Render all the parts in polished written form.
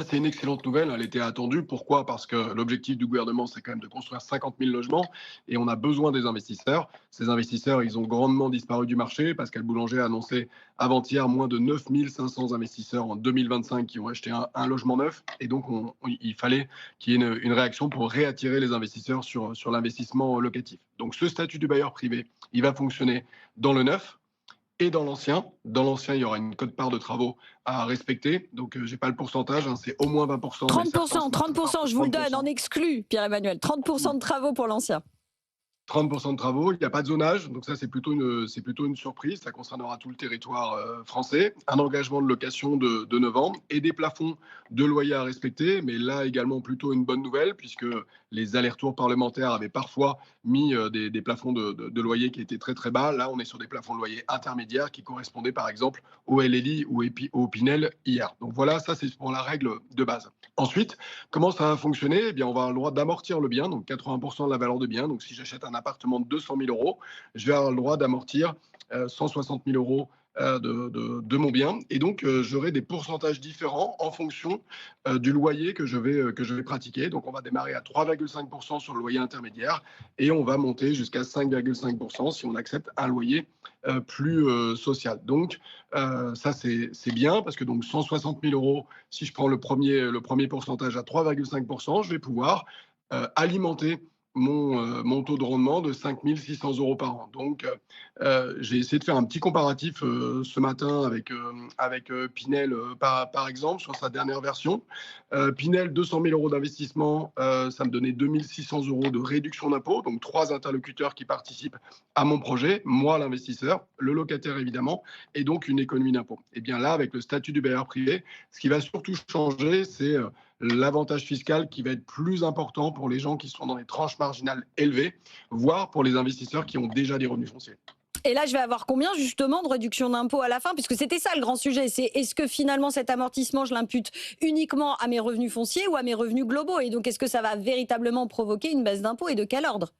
c'est une excellente nouvelle. Elle était attendue. Pourquoi? Parce que l'objectif du gouvernement, c'est quand même de construire 50 000 logements et on a besoin des investisseurs. Ces investisseurs, ils ont grandement disparu du marché. Pascal Boulanger a annoncé avant-hier moins de 9 500 investisseurs en 2025 qui ont acheté un logement neuf. Et donc, il fallait qu'il y ait une réaction pour réattirer les investisseurs sur l'investissement locatif. Donc, ce statut du bailleur privé, il va fonctionner dans le neuf et dans l'ancien. Dans l'ancien, il y aura une quote-part de travaux à respecter. Donc, je n'ai pas le pourcentage, hein, c'est au moins 20%, mais certains 30%, sont même à 30%, je vous le donne en 30%. exclu, Pierre-Emmanuel. 30% de travaux pour l'ancien. 30% de travaux, il n'y a pas de zonage, donc ça c'est plutôt une surprise, ça concernera tout le territoire français, un engagement de location de 9 ans et des plafonds de loyer à respecter, mais là également plutôt une bonne nouvelle puisque les allers-retours parlementaires avaient parfois mis des plafonds de loyer qui étaient très très bas, là on est sur des plafonds de loyer intermédiaires qui correspondaient par exemple au LLI ou au Pinel hier. Donc voilà, ça c'est pour la règle de base. Ensuite, comment ça va fonctionner? Eh bien, on va avoir le droit d'amortir le bien, donc 80% de la valeur de bien. Donc, si j'achète un appartement de 200 000 euros, je vais avoir le droit d'amortir 160 000 euros de mon bien. Et donc, j'aurai des pourcentages différents en fonction du loyer que je vais pratiquer. Donc, on va démarrer à 3,5% sur le loyer intermédiaire et on va monter jusqu'à 5,5% si on accepte un loyer plus social. Donc, ça, c'est bien parce que donc 160 000 euros, si je prends le premier pourcentage à 3,5%, je vais pouvoir alimenter mon taux de rendement de 5 600 euros par an. Donc, j'ai essayé de faire un petit comparatif ce matin avec Pinel, par exemple, sur sa dernière version. Pinel, 200 000 euros d'investissement, ça me donnait 2 600 euros de réduction d'impôt. Donc, trois interlocuteurs qui participent à mon projet, moi l'investisseur, le locataire évidemment, et donc une économie d'impôt. Et bien là, avec le statut du bailleur privé, ce qui va surtout changer, c'est l'avantage fiscal qui va être plus important pour les gens qui sont dans les tranches marginales élevées, voire pour les investisseurs qui ont déjà des revenus fonciers. Et là, je vais avoir combien justement de réduction d'impôt à la fin? Puisque c'était ça le grand sujet. C'est est-ce que finalement cet amortissement, je l'impute uniquement à mes revenus fonciers ou à mes revenus globaux? Et donc, est-ce que ça va véritablement provoquer une baisse d'impôt et de quel ordre?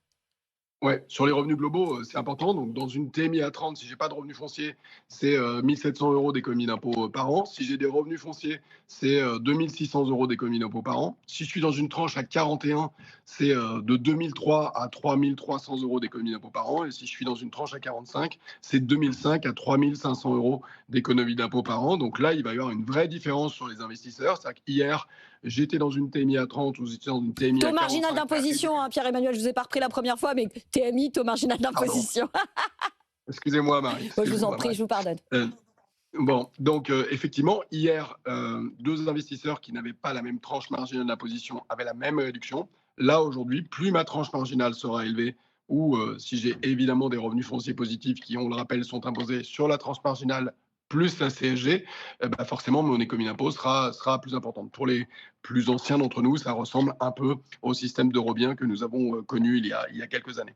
Ouais, sur les revenus globaux, c'est important. Donc, dans une TMI à 30, si j'ai pas de revenus fonciers, c'est 1 700 euros d'économie d'impôt par an. Si j'ai des revenus fonciers, c'est 2 600 euros d'économie d'impôt par an. Si je suis dans une tranche à 41, c'est de 2003 à 3 300 euros d'économie d'impôt par an. Et si je suis dans une tranche à 45, c'est de 2005 à 3 500 euros d'économie d'impôt par an. Donc là, il va y avoir une vraie différence sur les investisseurs. C'est-à-dire qu'hier, j'étais dans une TMI à 30 ou j'étais dans une TMI Taux à marginal 45. d'imposition, hein, Pierre-Emmanuel, je vous ai pas repris la première fois, mais TMI, taux marginal Pardon. d'imposition. Excusez-moi, Marie. Bon, je vous en Excusez-moi, prie, Marie. je vous pardonne. Euh, Bon, donc effectivement, hier, deux investisseurs qui n'avaient pas la même tranche marginale d'imposition avaient la même réduction. Là, aujourd'hui, plus ma tranche marginale sera élevée, ou si j'ai évidemment des revenus fonciers positifs qui, on le rappelle, sont imposés sur la tranche marginale plus la CSG, bah forcément, mon économie d'impôt sera plus importante. Pour les plus anciens d'entre nous, ça ressemble un peu au système d'Eurobien que nous avons connu il y a quelques années.